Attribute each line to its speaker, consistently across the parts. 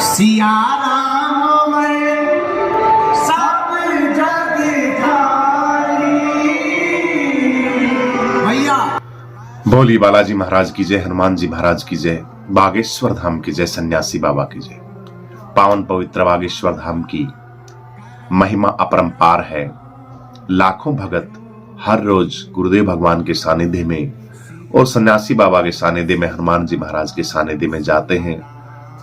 Speaker 1: सिया राम मैं सब जग जानी। भैया
Speaker 2: बोली बालाजी महाराज की जय, हनुमान जी महाराज की जय, बागेश्वर धाम की जय, सन्यासी बाबा की जय। पावन पवित्र बागेश्वर धाम की महिमा अपरंपार है। लाखों भगत हर रोज गुरुदेव भगवान के सानिध्य में और सन्यासी बाबा के सानिध्य में, हनुमान जी महाराज के सानिध्य में जाते हैं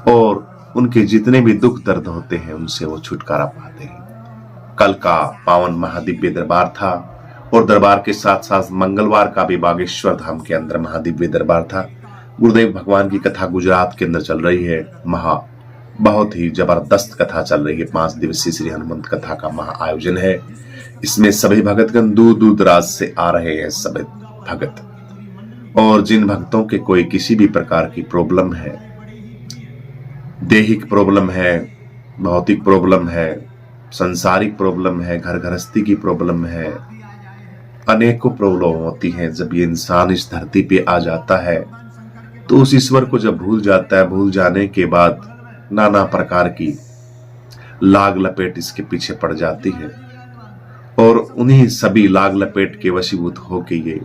Speaker 2: और उनके जितने भी दुख दर्द होते हैं उनसे वो छुटकारा पाते हैं। कल का पावन महादिव्य दरबार था और दरबार के साथ साथ मंगलवार का भी बागेश्वर धाम के अंदर महादिव्य दरबार था। गुरुदेव भगवान की कथा गुजरात के अंदर चल रही है। बहुत ही जबरदस्त कथा चल रही है। 5 दिवसीय श्री हनुमंत कथा का महा आयोजन है। इसमें सभी भगतगण दूर दूर दराज से आ रहे हैं। सभी भगत और जिन भक्तों के कोई किसी भी प्रकार की प्रॉब्लम है, दैहिक प्रॉब्लम है, भौतिक प्रॉब्लम है, संसारिक प्रॉब्लम है, घर गृहस्थी की प्रॉब्लम है, अनेकों प्रॉब्लम होती हैं। जब ये इंसान इस धरती पे आ जाता है तो उस ईश्वर को जब भूल जाता है, भूल जाने के बाद नाना प्रकार की लाग लपेट इसके पीछे पड़ जाती है और उन्हीं सभी लाग लपेट के वशीभूत होके ये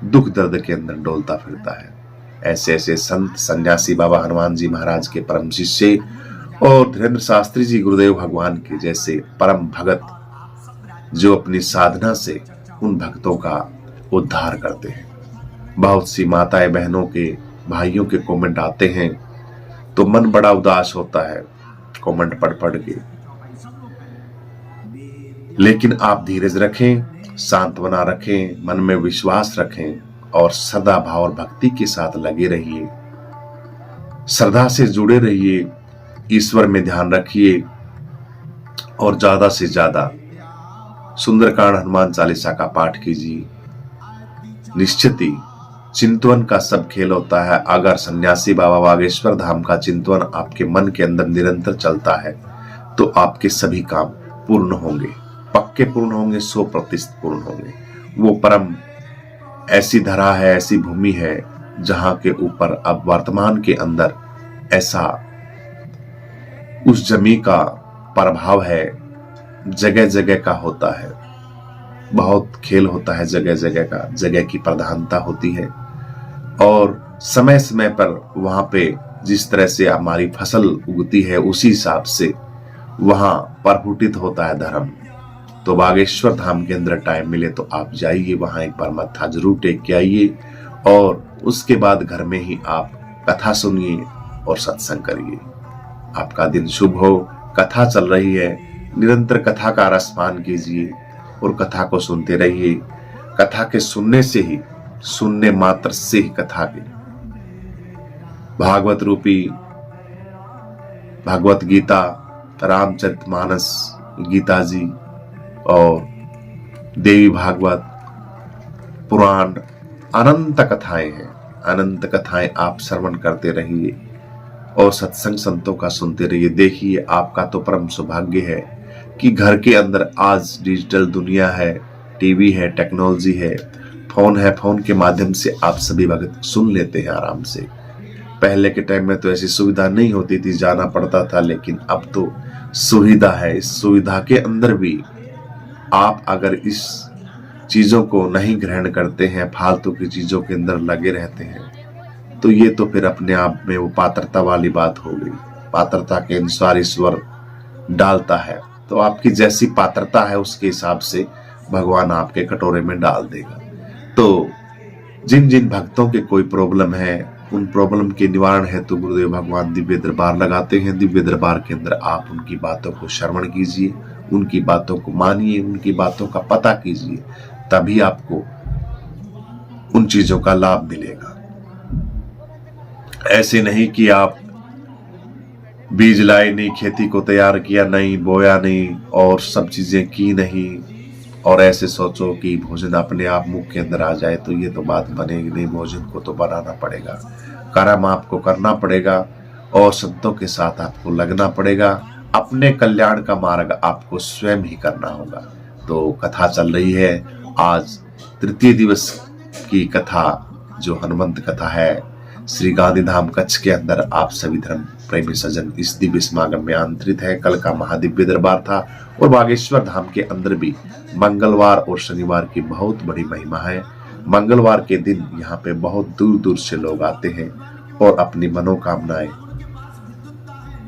Speaker 2: दुख दर्द के अंदर डोलता फिरता है। ऐसे ऐसे संत सन्यासी बाबा हनुमान जी महाराज के परम शिष्य और धीरेन्द्र शास्त्री जी गुरुदेव भगवान के जैसे परम भगत जो अपनी साधना से उन भक्तों का उद्धार करते हैं। बहुत सी माताएं बहनों के भाइयों के कमेंट आते हैं तो मन बड़ा उदास होता है कमेंट पढ़ के, लेकिन आप धीरज रखें, सांत्वना रखें, मन में विश्वास रखें और सदा भाव और भक्ति के साथ लगे रहिए। श्रद्धा से जुड़े रहिए, ईश्वर में ध्यान रखिए और ज्यादा से ज्यादा सुंदरकांड हनुमान चालीसा का पाठ कीजिए। निश्चित ही चिंतन का सब खेल होता है। अगर सन्यासी बाबा बागेश्वर धाम का चिंतन आपके मन के अंदर निरंतर चलता है तो आपके सभी काम पूर्ण होंगे, पक्के पूर्ण होंगे, 100% पूर्ण होंगे। वो परम ऐसी धरा है, ऐसी भूमि है जहां के ऊपर अब वर्तमान के अंदर ऐसा उस जमी का प्रभाव है, जगह जगह का होता है। बहुत खेल होता है जगह जगह का, जगह की प्रधानता होती है और समय समय पर वहां पे जिस तरह से हमारी फसल उगती है उसी हिसाब से वहां प्रफुटित होता है धर्म। तो बागेश्वर धाम के अंदर टाइम मिले तो आप जाइए, वहां एक बार मत्था जरूर टेक के आइए और उसके बाद घर में ही आप कथा सुनिए और सत्संग करिए। आपका दिन शुभ हो। कथा चल रही है, निरंतर कथा का रसपान कीजिए और कथा को सुनते रहिए। कथा के सुनने से ही, सुनने मात्र से ही कथा के भागवत रूपी भगवत गीता, रामचरितमानस, गीता जी और देवी भागवत, पुराण, अनंत कथाएं हैं। अनंत कथाएं आप श्रवण करते रहिए और सत्संग संतों का सुनते रहिए। देखिए आपका तो परम सौभाग्य है कि घर के अंदर आज डिजिटल दुनिया है, टीवी है, टेक्नोलॉजी है, फोन है। फोन के माध्यम से आप सभी भगत सुन लेते हैं आराम से। पहले के टाइम में तो ऐसी सुविधा नहीं होती थी, जाना पड़ता था, लेकिन अब तो सुविधा है। इस सुविधा के अंदर भी आप अगर इस चीजों को नहीं ग्रहण करते हैं, फालतू की चीजों के अंदर लगे रहते हैं, तो ये तो फिर अपने आप में वो पात्रता वाली बात हो गई। पात्रता के अनुसार ईश्वर डालता है, तो आपकी जैसी पात्रता है उसके हिसाब से भगवान आपके कटोरे में डाल देगा। तो जिन जिन भक्तों के कोई प्रॉब्लम है, उन प्रॉब्लम के निवारण हेतु गुरुदेव भगवान दिव्य दरबार लगाते हैं। दिव्य दरबार के अंदर आप उनकी बातों को श्रवण कीजिए, उनकी बातों को मानिए, उनकी बातों का पता कीजिए, तभी आपको उन चीजों का लाभ मिलेगा। ऐसे नहीं कि आप बीज लाए नहीं, खेती को तैयार किया नहीं, बोया नहीं और सब चीजें की नहीं और ऐसे सोचो कि भोजन अपने आप मुख के अंदर आ जाए, तो ये तो बात बनेगी नहीं। भोजन को तो बनाना पड़ेगा, कर्म आपको करना पड़ेगा और संतों के साथ आपको लगना पड़ेगा। अपने कल्याण का मार्ग आपको स्वयं ही करना होगा। तो कथा चल रही है। आज तृतीय दिवस की कथा जो हनुमंत कथा है, श्री गांधीधाम कच्छ के अंदर आप सभी धर्म प्रेमी सज्जन इस दिव्य समागम में आमंत्रित है। कल का महादिव्य दरबार था और बागेश्वर धाम के अंदर भी मंगलवार और शनिवार की बहुत बड़ी महिमा है। मंगलवार के दिन यहाँ पे बहुत दूर दूर से लोग आते हैं और अपनी मनोकामनाएं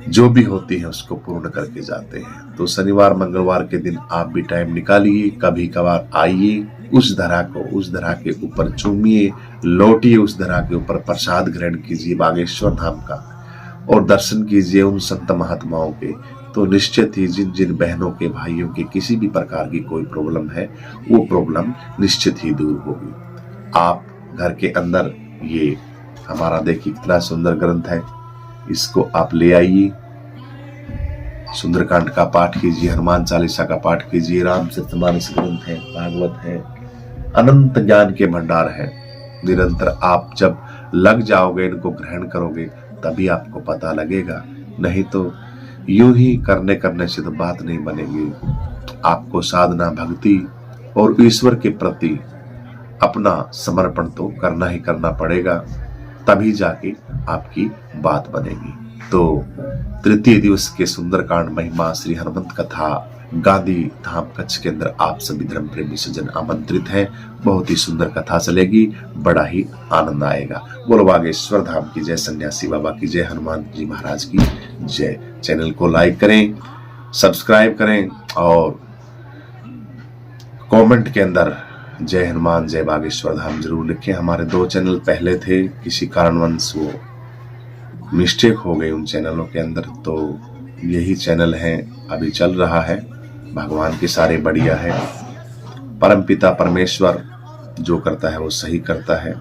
Speaker 2: जो भी होती है उसको पूर्ण करके जाते हैं। तो शनिवार मंगलवार के दिन आप भी टाइम निकालिए, कभी कभार आइए, उस धरा के ऊपर चूमिए, लौटिए, उस धरा के ऊपर प्रसाद ग्रहण कीजिए बागेश्वर धाम का और दर्शन कीजिए उन संत महात्माओं के। तो निश्चित ही जिन जिन बहनों के भाइयों के किसी भी प्रकार की कोई प्रॉब्लम है वो प्रॉब्लम निश्चित ही दूर होगी। आप घर के अंदर ये हमारा देखिए कितना सुंदर ग्रंथ है, इसको आप ले आइए, सुंदरकांड का पाठ कीजिए, हनुमान चालीसा का पाठ कीजिए, रामचरितमानस ग्रंथ है, भागवत है, अनंत ज्ञान के भंडार है। निरंतर आप जब लग जाओगे, इनको ग्रहण करोगे, तभी आपको पता लगेगा, नहीं तो यूं ही करने से तो बात नहीं बनेगी। आपको साधना, भक्ति और ईश्वर के प्रति अपना समर्पण तो करना ही करना पड़ेगा, तभी जाके आपकी बात बनेगी। तो तृतीय दिवस के सुंदरकांड महिमा श्री हनुमंत कथा गांधी धाम कच्छ के अंदर आप सभी धर्म प्रेमी सज्जन आमंत्रित हैं। बहुत ही सुंदर कथा चलेगी, बड़ा ही आनंद आएगा। बोलो बागेश्वर धाम की जय, सन्यासी बाबा की जय, हनुमान जी महाराज की जय। चैनल को लाइक करें, सब्सक्राइब करें और कमेंट के अंदर जय हनुमान जय बागेश्वर धाम जरूर लिखें। हमारे 2 चैनल पहले थे, किसी कारणवश वो मिस्टेक हो गई उन चैनलों के अंदर, तो यही चैनल है अभी चल रहा है। भगवान के सारे बढ़िया है। परमपिता परमेश्वर जो करता है वो सही करता है।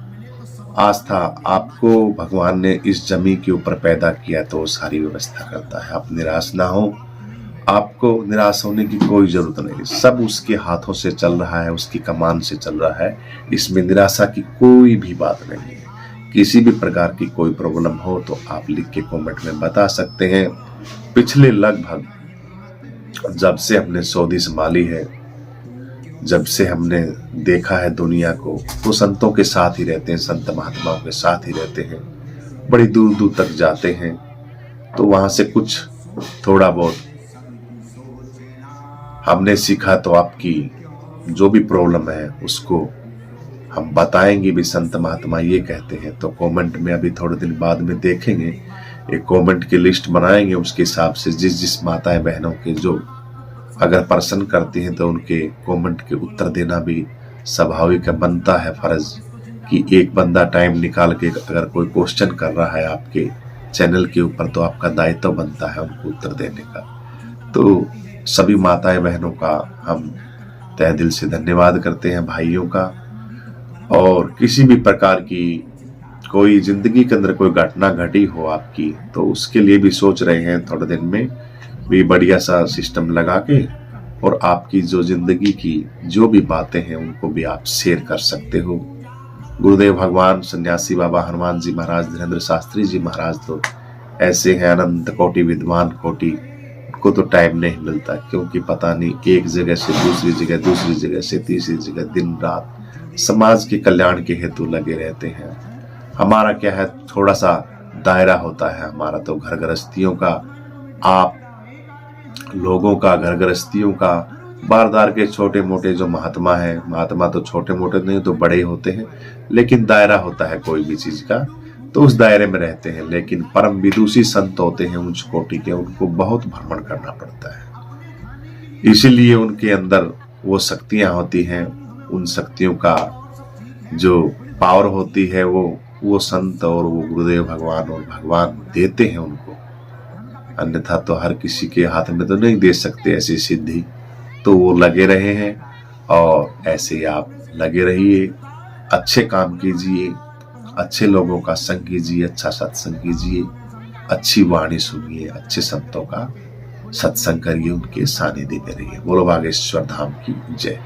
Speaker 2: आस्था, आपको भगवान ने इस जमीन के ऊपर पैदा किया तो वो सारी व्यवस्था करता है। आप निराश ना हो, आपको निराश होने की कोई जरूरत नहीं, सब उसके हाथों से चल रहा है, उसकी कमान से चल रहा है। इसमें निराशा की कोई भी बात नहीं है। किसी भी प्रकार की कोई प्रॉब्लम हो तो आप लिख के कमेंट में बता सकते हैं। पिछले लगभग जब से हमने सऊदी संभाली है, जब से हमने देखा है दुनिया को, तो संतों के साथ ही रहते हैं, संत महात्माओं के साथ ही रहते हैं, बड़ी दूर दूर तक जाते हैं। तो वहां से कुछ थोड़ा बहुत हमने सीखा, तो आपकी जो भी प्रॉब्लम है उसको हम बताएंगे भी, संत महात्मा ये कहते हैं। तो कमेंट में अभी थोड़े दिन बाद में देखेंगे, एक कमेंट की लिस्ट बनाएंगे, उसके हिसाब से जिस माताएं बहनों के जो अगर प्रश्न करती हैं तो उनके कमेंट के उत्तर देना भी स्वाभाविक बनता है फर्ज, कि एक बंदा टाइम निकाल के अगर कोई क्वेश्चन कर रहा है आपके चैनल के ऊपर, तो आपका दायित्व बनता है उनको उत्तर देने का। तो सभी माताएं बहनों का हम तहे दिल से धन्यवाद करते हैं, भाइयों का। और किसी भी प्रकार की कोई जिंदगी के अंदर कोई घटना घटी हो आपकी, तो उसके लिए भी सोच रहे हैं थोड़े दिन में भी बढ़िया सा सिस्टम लगा के, और आपकी जो जिंदगी की जो भी बातें हैं उनको भी आप शेयर कर सकते हो। गुरुदेव भगवान, सन्यासी बाबा, हनुमान जी महाराज, धीरेन्द्र शास्त्री जी महाराज तो ऐसे हैं अनंत कोटि विद्वान कोटि, को तो टाइम नहीं मिलता, क्योंकि पता नहीं एक जगह से दूसरी जगह से तीसरी जगह दिन रात समाज के कल्याण के हेतु लगे रहते हैं। हमारा क्या है, थोड़ा सा दायरा होता है हमारा, तो घर गृहस्थियों का, आप लोगों का, घर गृहस्थियों का, बारदार के छोटे मोटे जो महात्मा हैं, महात्मा तो छोटे मोटे नहीं तो बड़े होते हैं, लेकिन दायरा होता है कोई भी चीज का, तो उस दायरे में रहते हैं। लेकिन परम विदुषी संत होते हैं उच्च कोटि के, उनको बहुत भ्रमण करना पड़ता है, इसीलिए उनके अंदर वो शक्तियां होती हैं। उन शक्तियों का जो पावर होती है वो संत और वो गुरुदेव भगवान और भगवान देते हैं उनको, अन्यथा तो हर किसी के हाथ में तो नहीं दे सकते ऐसी सिद्धि। तो वो लगे रहे हैं और ऐसे आप लगे रहिए, अच्छे काम कीजिए, अच्छे लोगों का संग कीजिए, अच्छा सत्संग कीजिए, अच्छी वाणी सुनिए, अच्छे संतों का सत्संग करिए, उनके सानिध्य में रहिए। बोलो बागेश्वर धाम की जय।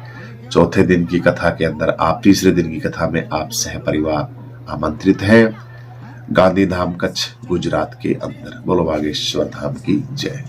Speaker 2: चौथे दिन की कथा के अंदर आप, तीसरे दिन की कथा में आप सह परिवार आमंत्रित हैं गांधी धाम कच्छ गुजरात के अंदर। बोलो बागेश्वर धाम की जय।